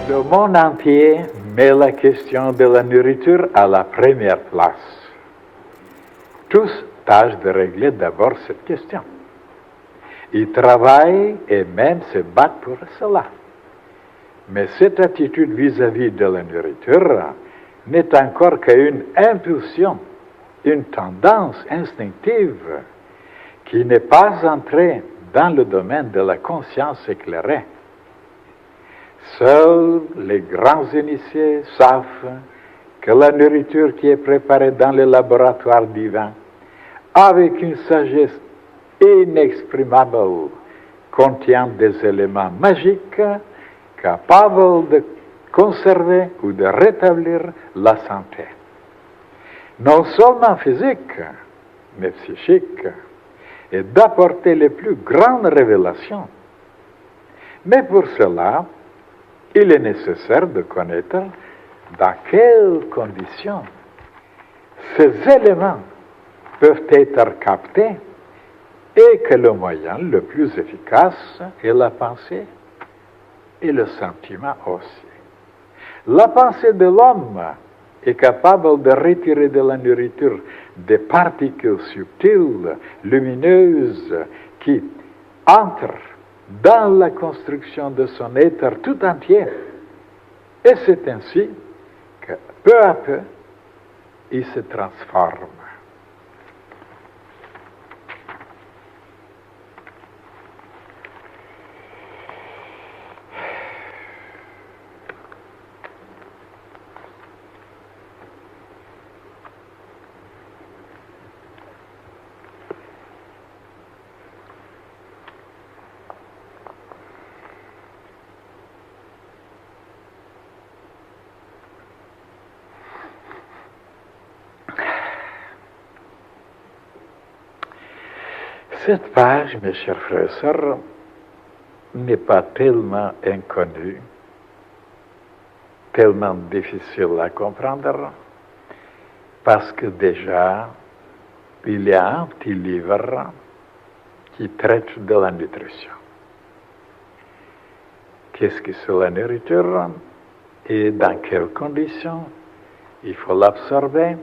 Le monde entier met la question de la nourriture à la première place. Tous tâchent de régler d'abord cette question. Ils travaillent et même se battent pour cela. Mais cette attitude vis-à-vis de la nourriture n'est encore qu'une impulsion, une tendance instinctive qui n'est pas entrée dans le domaine de la conscience éclairée. Seuls les grands initiés savent que la nourriture qui est préparée dans le laboratoire divin, avec une sagesse inexprimable, contient des éléments magiques capables de conserver ou de rétablir la santé. Non seulement physique, mais psychique, et d'apporter les plus grandes révélations. Mais pour cela, il est nécessaire de connaître dans quelles conditions ces éléments peuvent être captés et que le moyen le plus efficace est la pensée et le sentiment aussi. La pensée de l'homme est capable de retirer de la nourriture des particules subtiles, lumineuses, qui entrent dans la construction de son être tout entier. Et c'est ainsi que, peu à peu, il se transforme. Cette page, mes chers frères et sœurs, n'est pas tellement inconnue, tellement difficile à comprendre, parce que déjà, il y a un petit livre qui traite de la nutrition. Qu'est-ce que c'est la nourriture et dans quelles conditions il faut l'absorber?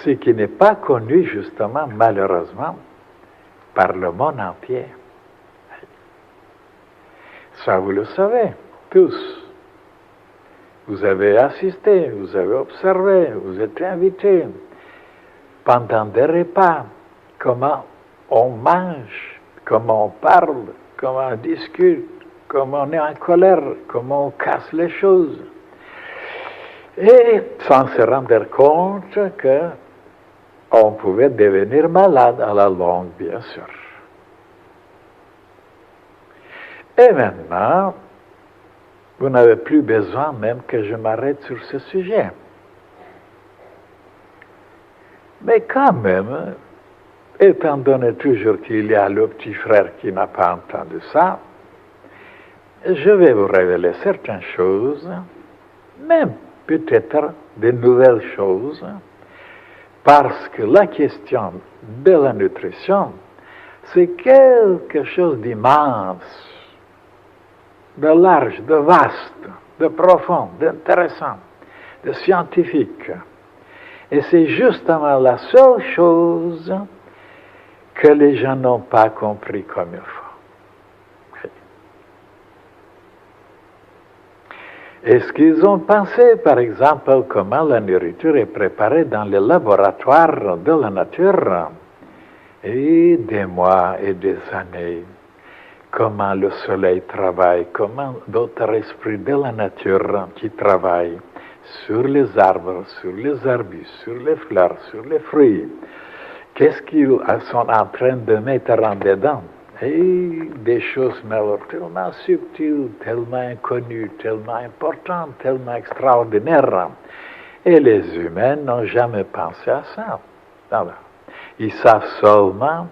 Ce qui n'est pas connu, justement, malheureusement, par le monde entier. Ça, vous le savez, tous. Vous avez assisté, vous avez observé, vous êtes invités pendant des repas, comment on mange, comment on parle, comment on discute, comment on est en colère, comment on casse les choses. Et sans se rendre compte qu'on pouvait devenir malade à la longue, bien sûr. Et maintenant, vous n'avez plus besoin même que je m'arrête sur ce sujet. Mais quand même, étant donné toujours qu'il y a le petit frère qui n'a pas entendu ça, je vais vous révéler certaines choses, même peut-être de nouvelles choses, parce que la question de la nutrition, c'est quelque chose d'immense, de large, de vaste, de profond, d'intéressant, de scientifique. Et c'est justement la seule chose que les gens n'ont pas compris comme il faut. Est-ce qu'ils ont pensé, par exemple, comment la nourriture est préparée dans les laboratoires de la nature? Et des mois et des années, comment le soleil travaille, comment d'autres esprits de la nature qui travaillent sur les arbres, sur les arbustes, sur les fleurs, sur les fruits. Qu'est-ce qu'ils sont en train de mettre en dedans? Et des choses tellement subtiles, tellement inconnues, tellement importantes, tellement extraordinaires. Et les humains n'ont jamais pensé à ça. Alors, ils savent seulement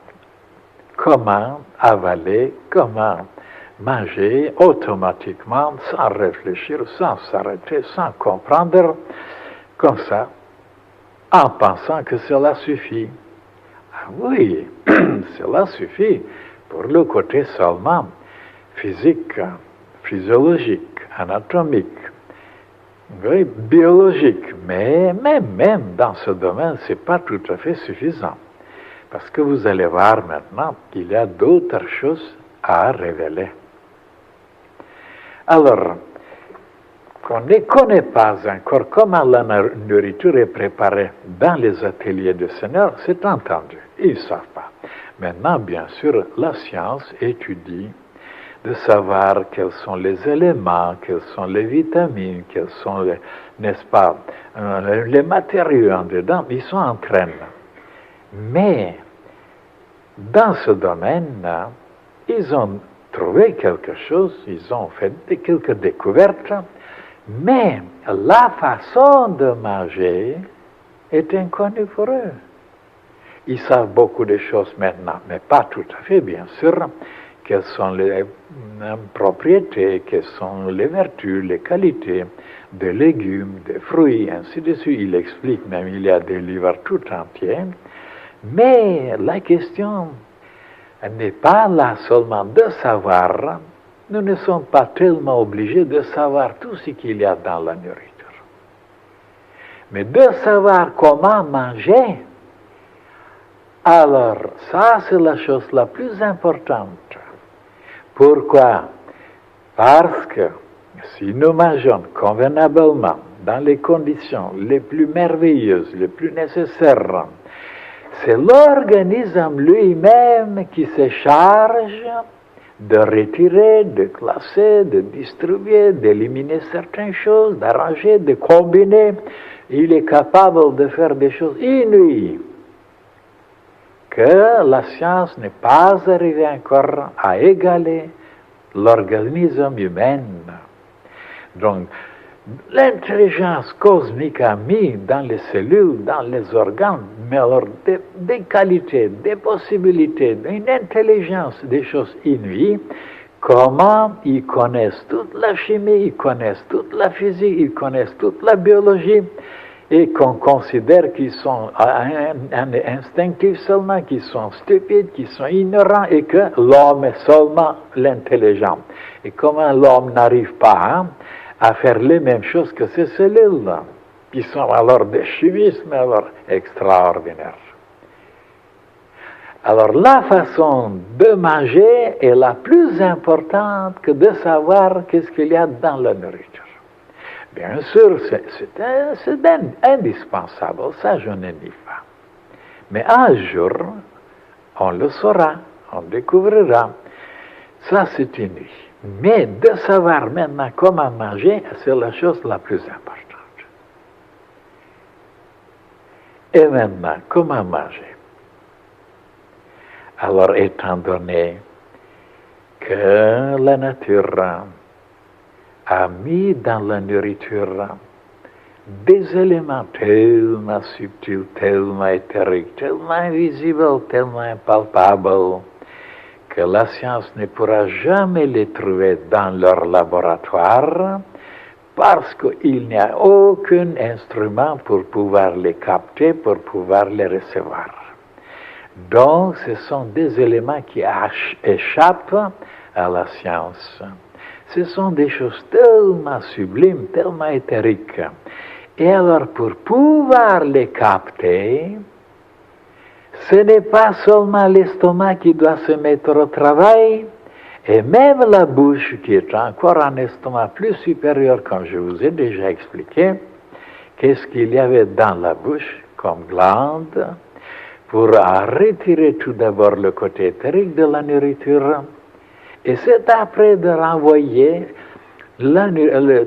comment avaler, comment manger automatiquement, sans réfléchir, sans s'arrêter, sans comprendre, comme ça, en pensant que cela suffit. Ah oui, cela suffit pour le côté seulement physique, physiologique, anatomique, oui, biologique, mais même dans ce domaine, ce n'est pas tout à fait suffisant. Parce que vous allez voir maintenant qu'il y a d'autres choses à révéler. Alors, qu'on ne connaît pas encore comment la nourriture est préparée dans les ateliers du Seigneur, c'est entendu, ils ne savent pas. Maintenant, bien sûr, la science étudie de savoir quels sont les éléments, quelles sont les vitamines, quels sont, n'est-ce pas, les matériaux en dedans, ils sont en train. Mais, dans ce domaine-là, ils ont trouvé quelque chose, ils ont fait quelques découvertes, mais la façon de manger est inconnue pour eux. Ils savent beaucoup de choses maintenant, mais pas tout à fait, bien sûr. Quelles sont les propriétés, quelles sont les vertus, les qualités des légumes, des fruits, ainsi de suite. Il explique même, il y a des livres tout entiers. Mais la question n'est pas là seulement de savoir. Nous ne sommes pas tellement obligés de savoir tout ce qu'il y a dans la nourriture. Mais de savoir comment manger, alors ça c'est la chose la plus importante. Pourquoi? Parce que si nous mangeons convenablement, dans les conditions les plus merveilleuses, les plus nécessaires, c'est l'organisme lui-même qui se charge de retirer, de classer, de distribuer, d'éliminer certaines choses, d'arranger, de combiner. Il est capable de faire des choses inouïes que la science n'est pas arrivée encore à égaler l'organisme humain. Donc, l'intelligence cosmique a mis dans les cellules, dans les organes, mais alors des qualités, des possibilités, une intelligence, des choses inouïes. Comment ils connaissent toute la chimie, ils connaissent toute la physique, ils connaissent toute la biologie, et qu'on considère qu'ils sont instinctifs seulement, qu'ils sont stupides, qu'ils sont ignorants, et que l'homme est seulement l'intelligent. Et comment l'homme n'arrive pas à faire les mêmes choses que ces cellules-là, qui sont alors des chimismes alors extraordinaires. Alors la façon de manger est la plus importante que de savoir qu'est-ce qu'il y a dans la nourriture. Bien sûr, c'est indispensable, ça je ne nie pas. Mais un jour, on le saura, on découvrira. Ça c'est inouï. Mais de savoir maintenant comment manger, c'est la chose la plus importante. Et maintenant, comment manger? Alors, étant donné que la nature a mis dans la nourriture des éléments tellement subtils, tellement éthériques, tellement invisibles, tellement impalpables, que la science ne pourra jamais les trouver dans leur laboratoire, parce qu'il n'y a aucun instrument pour pouvoir les capter, pour pouvoir les recevoir. Donc, ce sont des éléments qui échappent à la science. Ce sont des choses tellement sublimes, tellement éthériques. Et alors, pour pouvoir les capter, ce n'est pas seulement l'estomac qui doit se mettre au travail, et même la bouche qui est encore un estomac plus supérieur, comme je vous ai déjà expliqué, qu'est-ce qu'il y avait dans la bouche comme glande, pour retirer tout d'abord le côté éthérique de la nourriture, et c'est après de renvoyer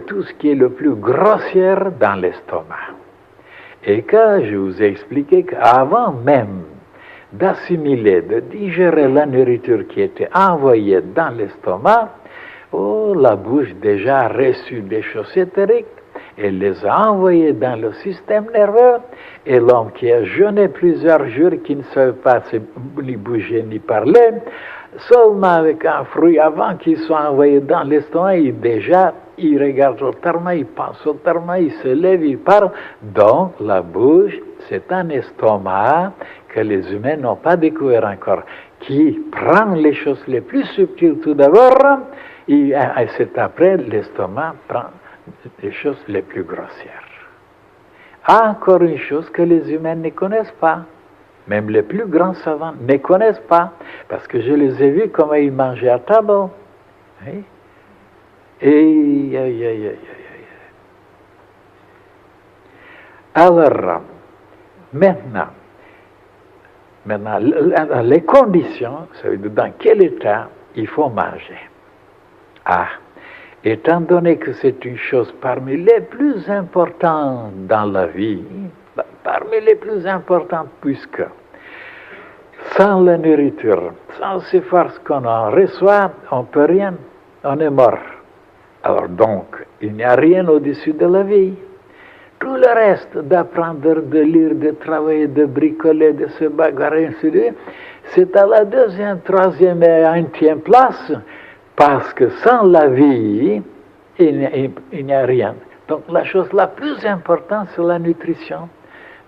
tout ce qui est le plus grossier dans l'estomac. Et que je vous ai expliqué qu'avant même d'assimiler, de digérer la nourriture qui était envoyée dans l'estomac, la bouche déjà a reçu des choses éthériques, elle les a envoyées dans le système nerveux, et l'homme qui a jeûné plusieurs jours, qui ne savait pas ni bouger ni parler, seulement avec un fruit avant qu'il soit envoyé dans l'estomac, il regarde autrement, il pense autrement, il se lève, il parle. Donc la bouche, c'est un estomac que les humains n'ont pas découvert encore, qui prend les choses les plus subtiles tout d'abord, et c'est après l'estomac prend les choses les plus grossières. Encore une chose que les humains ne connaissent pas, même les plus grands savants ne connaissent pas, parce que je les ai vus comment ils mangeaient à table. Oui. Et alors, maintenant, les conditions, ça veut dire dans quel état il faut manger. Étant donné que c'est une chose parmi les plus importantes dans la vie, parmi les plus importantes, puisque sans la nourriture, sans ces forces qu'on en reçoit, on ne peut rien, on est mort. Alors donc, il n'y a rien au-dessus de la vie. Tout le reste, d'apprendre, de lire, de travailler, de bricoler, de se bagarrer, ainsi de suite, c'est à la deuxième, troisième et unième place, parce que sans la vie, il n'y a rien. Donc la chose la plus importante, c'est la nutrition.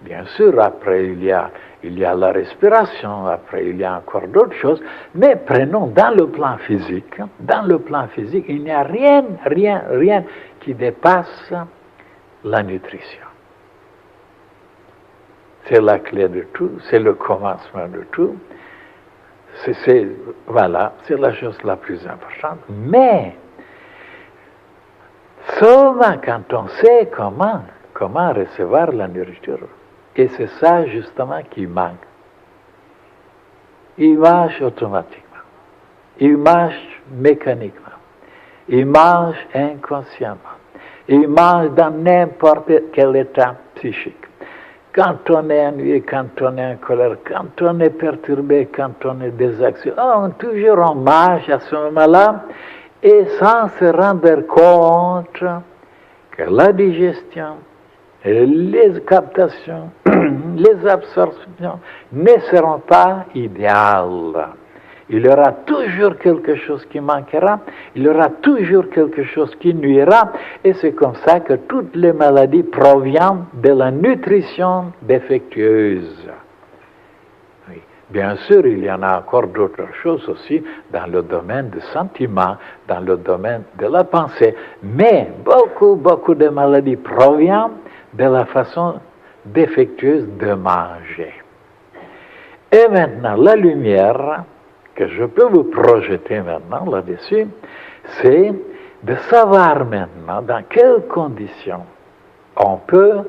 Bien sûr, après il y a la respiration, après il y a encore d'autres choses, mais prenons dans le plan physique, il n'y a rien qui dépasse la nutrition. C'est la clé de tout, c'est le commencement de tout. Voilà, c'est la chose la plus importante. Mais, seulement quand on sait comment recevoir la nourriture, et c'est ça justement qui manque. Il mange automatiquement, il mange mécaniquement, il mange inconsciemment, il mange dans n'importe quel état psychique. Quand on est ennuyé, quand on est en colère, quand on est perturbé, quand on est désactionné, toujours on mange à ce moment-là, et sans se rendre compte que la digestion, les captations, les absorptions ne seront pas idéales. Il y aura toujours quelque chose qui manquera, il y aura toujours quelque chose qui nuira, et c'est comme ça que toutes les maladies proviennent de la nutrition défectueuse. Oui. Bien sûr, il y en a encore d'autres choses aussi dans le domaine du sentiment, dans le domaine de la pensée, mais beaucoup de maladies proviennent de la façon défectueuse de manger. Et maintenant, la lumière que je peux vous projeter maintenant là-dessus, c'est de savoir maintenant dans quelles conditions on peut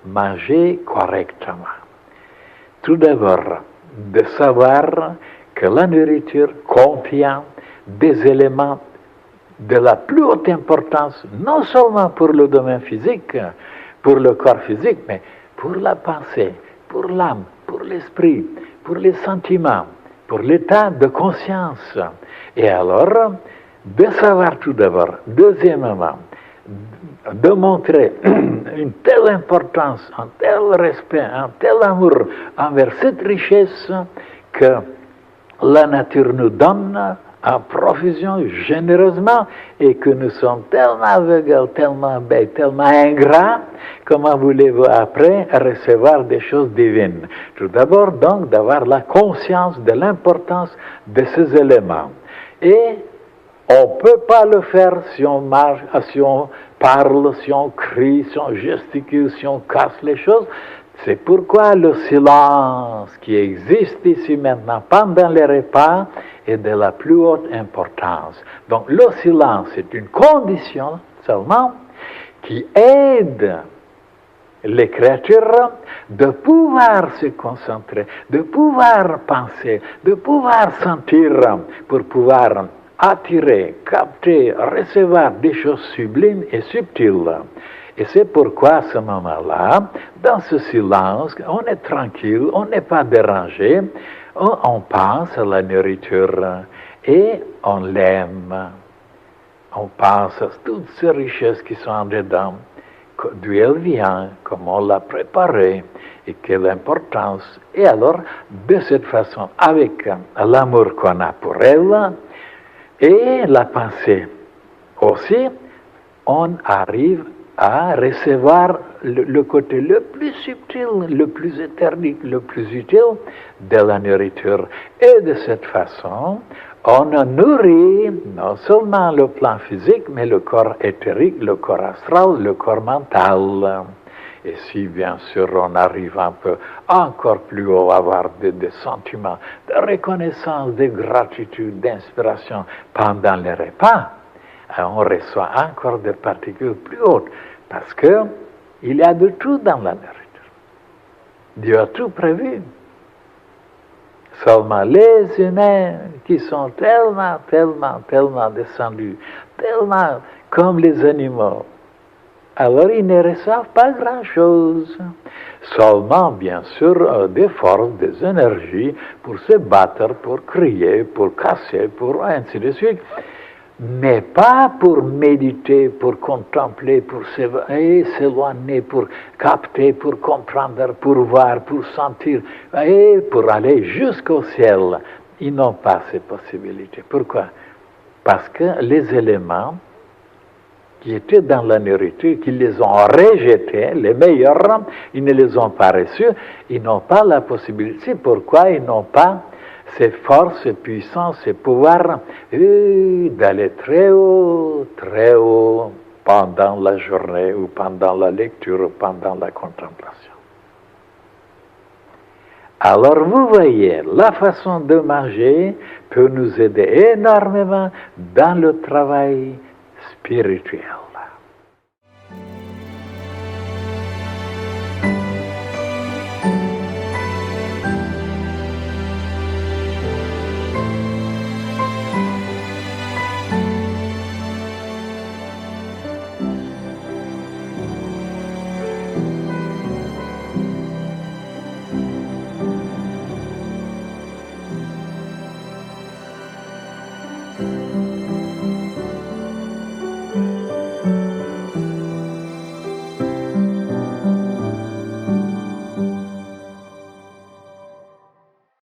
manger correctement. Tout d'abord, de savoir que la nourriture contient des éléments de la plus haute importance, non seulement pour le domaine physique, pour le corps physique, mais pour la pensée, pour l'âme, pour l'esprit, pour les sentiments, pour l'état de conscience. Et alors, de savoir tout d'abord, deuxièmement, de montrer une telle importance, un tel respect, un tel amour envers cette richesse que la nature nous donne en profusion, généreusement, et que nous sommes tellement aveugles, tellement bêtes, tellement ingrats, comment voulez-vous après recevoir des choses divines? Tout d'abord, donc, d'avoir la conscience de l'importance de ces éléments. Et on ne peut pas le faire si on marche, si on parle, si on crie, si on gesticule, si on casse les choses. C'est pourquoi le silence qui existe ici maintenant pendant les repas est de la plus haute importance. Donc le silence est une condition seulement qui aide les créatures de pouvoir se concentrer, de pouvoir penser, de pouvoir sentir, pour pouvoir attirer, capter, recevoir des choses sublimes et subtiles. Et c'est pourquoi à ce moment-là, dans ce silence, on est tranquille, on n'est pas dérangé, on pense à la nourriture et on l'aime. On pense à toutes ces richesses qui sont en dedans, d'où elle vient, comment on l'a préparée et quelle importance. Et alors, de cette façon, avec l'amour qu'on a pour elle et la pensée aussi, on arrive à recevoir le côté le plus subtil, le plus éthernique, le plus utile de la nourriture. Et de cette façon, on nourrit non seulement le plan physique, mais le corps éthérique, le corps astral, le corps mental. Et si, bien sûr, on arrive un peu encore plus haut à avoir des sentiments de reconnaissance, de gratitude, d'inspiration pendant les repas, on reçoit encore des particules plus hautes, parce que il y a de tout dans la nourriture. Dieu a tout prévu. Seulement les humains qui sont tellement descendus, tellement comme les animaux, alors ils ne reçoivent pas grand-chose. Seulement, bien sûr, des forces, des énergies pour se battre, pour crier, pour casser, pour ainsi de suite. Mais pas pour méditer, pour contempler, pour s'éloigner, pour capter, pour comprendre, pour voir, pour sentir, et pour aller jusqu'au ciel. Ils n'ont pas ces possibilités. Pourquoi? Parce que les éléments qui étaient dans la nourriture, qu'ils les ont rejetés, les meilleurs, ils ne les ont pas reçus, ils n'ont pas la possibilité. C'est pourquoi ils n'ont pas ces forces, ces puissances, ces pouvoirs d'aller très haut pendant la journée ou pendant la lecture ou pendant la contemplation. Alors vous voyez, la façon de manger peut nous aider énormément dans le travail spirituel.